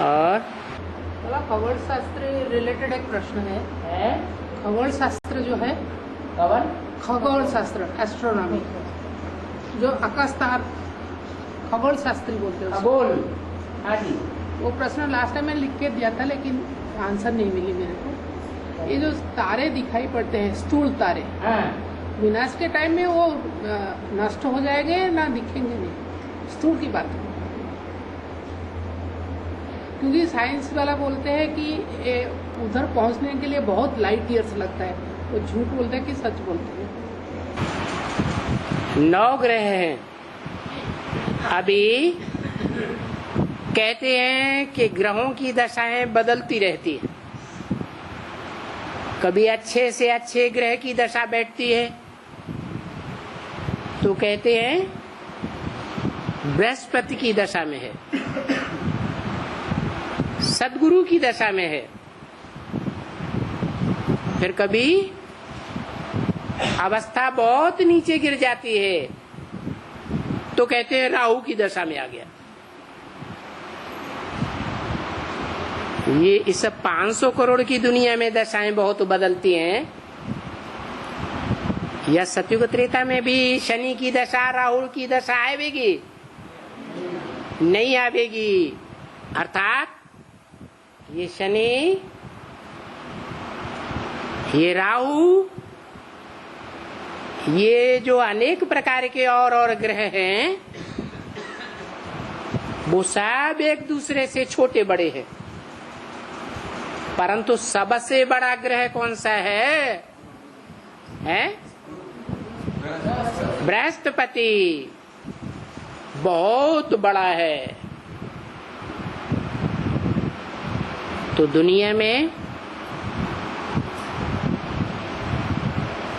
और खगोल शास्त्र रिलेटेड एक प्रश्न है। खगोल शास्त्र जो है, खगोल शास्त्र एस्ट्रोनॉमी, जो आकाश तार खगोल शास्त्री बोलते हैं खगोल। हाँ जी, वो प्रश्न लास्ट टाइम मैं लिख के दिया था, लेकिन आंसर नहीं मिली मेरे को। ये जो तारे दिखाई पड़ते हैं, स्थूल तारे, विनाश के टाइम में वो नष्ट हो जाएंगे ना दिखेंगे? नहीं, स्थूल की बात है। क्योंकि साइंस वाला बोलते हैं कि उधर पहुंचने के लिए बहुत लाइट ईयर्स लगता है। वो झूठ बोलते हैं कि सच बोलते हैं? 9 ग्रह हैं। अभी कहते हैं कि ग्रहों की दशाएं बदलती रहती है। कभी अच्छे से अच्छे ग्रह की दशा बैठती है तो कहते हैं बृहस्पति की दशा में है, सद्गुरु की दशा में है। फिर कभी अवस्था बहुत नीचे गिर जाती है तो कहते हैं राहु की दशा में आ गया। ये इस 500 करोड़ की दुनिया में दशाएं बहुत बदलती हैं। या सतयुग त्रेता में भी शनि की दशा, राहु की दशा आवेगी? नहीं आवेगी। अर्थात ये शनि, ये राहु, ये जो अनेक प्रकार के और ग्रह हैं, वो सब एक दूसरे से छोटे बड़े हैं, परंतु सबसे बड़ा ग्रह कौन सा है? बृहस्पति। बहुत बड़ा है। तो दुनिया में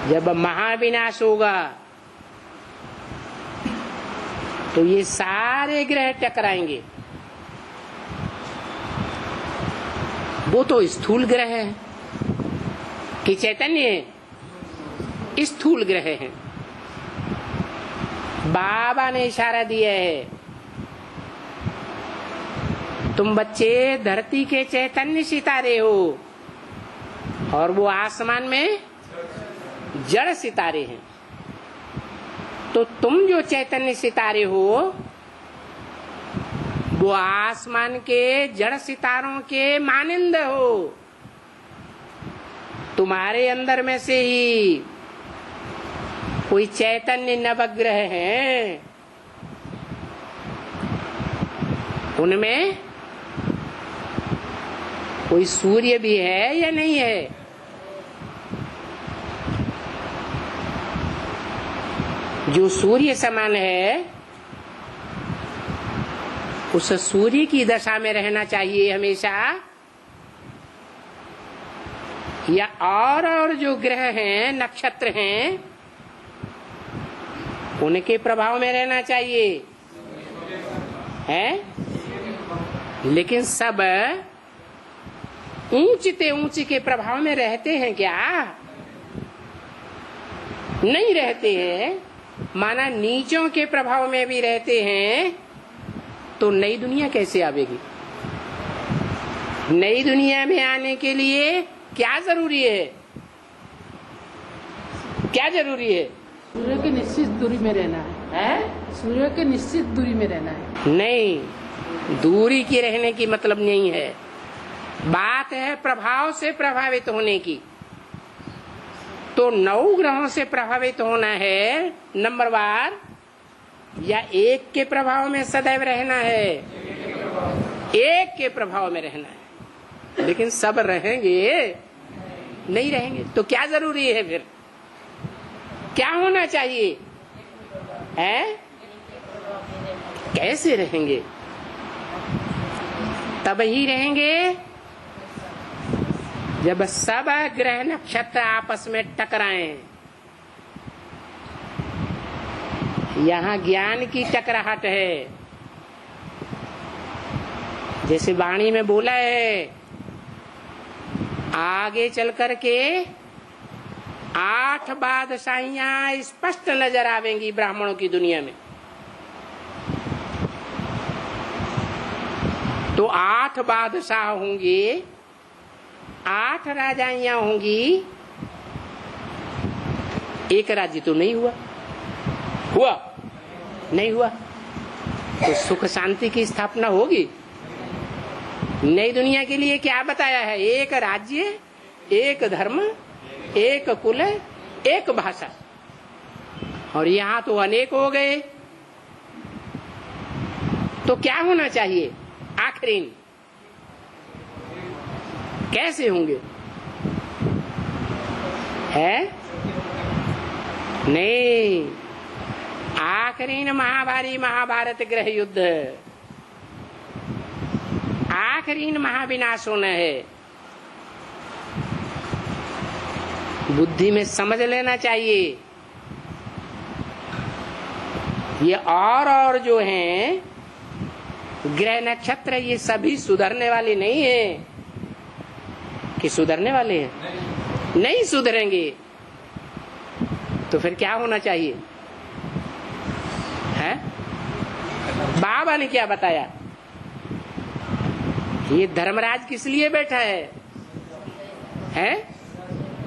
जब महाविनाश होगा तो ये सारे ग्रह टकराएंगे। वो तो स्थूल ग्रह है कि चैतन्य स्थूल ग्रह है। बाबा ने इशारा दिया है, तुम बच्चे धरती के चैतन्य सितारे हो और वो आसमान में जड़ सितारे हैं। तो तुम जो चैतन्य सितारे हो वो आसमान के जड़ सितारों के मानिंद हो। तुम्हारे अंदर में से ही कोई चैतन्य नवग्रह हैं, उनमें कोई सूर्य भी है या नहीं है? जो सूर्य समान है उस सूर्य की दशा में रहना चाहिए हमेशा, या और जो ग्रह हैं, नक्षत्र हैं, उनके प्रभाव में रहना चाहिए है? लेकिन सब ऊंचते ऊंचे के प्रभाव में रहते हैं क्या? नहीं रहते हैं। माना नीचों के प्रभाव में भी रहते हैं तो नई दुनिया कैसे आवेगी? नई दुनिया में आने के लिए क्या जरूरी है? क्या जरूरी है? सूर्य की निश्चित दूरी में रहना है। सूर्य के निश्चित दूरी में रहना है। नहीं, दूरी की रहने की मतलब नहीं है। बात है प्रभाव से प्रभावित होने की। तो 9 ग्रहों से प्रभावित होना है नंबरवार, या एक के प्रभाव में सदैव रहना है? एक के प्रभाव में रहना है। लेकिन सब रहेंगे? नहीं रहेंगे। तो क्या जरूरी है फिर? क्या होना चाहिए? कैसे रहेंगे? तब ही रहेंगे जब सब ग्रह नक्षत्र आपस में टकराएं। यहाँ ज्ञान की टकराहट है। जैसे वाणी में बोला है, आगे चल कर के 8 बादशाहियां स्पष्ट नजर आवेंगी ब्राह्मणों की दुनिया में। तो 8 बादशाह होंगे, 8 राजाइयां होंगी, एक राज्य तो नहीं हुआ, हुआ नहीं हुआ, तो सुख शांति की स्थापना होगी। नई दुनिया के लिए क्या बताया है? एक राज्य, एक धर्म, एक कुल, एक भाषा, और यहाँ तो अनेक हो गए। तो क्या होना चाहिए आखिरी? कैसे होंगे? है नहीं, आखिरी महाभारी महाभारत गृह युद्ध, आखिरी महाविनाश होना है। बुद्धि में समझ लेना चाहिए। ये और जो हैं ग्रह नक्षत्र, ये सभी सुधरने वाले नहीं है कि सुधरने वाले हैं? नहीं सुधरेंगे। तो फिर क्या होना चाहिए? है बाबा ने क्या बताया? ये धर्मराज किस लिए बैठा है?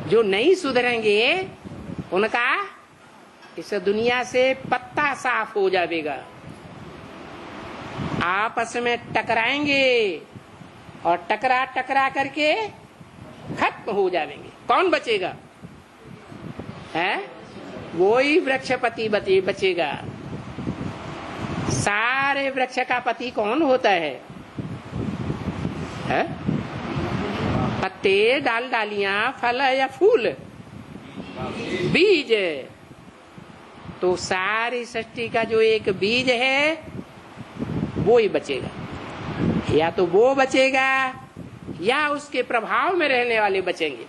जो नहीं सुधरेंगे उनका इस दुनिया से पत्ता साफ हो जाएगा, आपस में टकराएंगे और टकरा टकरा करके खत्म हो जाएंगे। कौन बचेगा? है वही वृक्षपति बचेगा। सारे वृक्ष का पति कौन होता है? पत्ते, डाल डालियां, फल या फूल, बीज। तो सारी सृष्टि का जो एक बीज है वो ही बचेगा। या तो वो बचेगा या उसके प्रभाव में रहने वाले बचेंगे,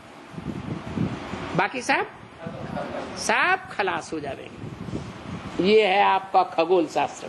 बाकी सब खलास हो जाएंगे। ये है आपका खगोल शास्त्र।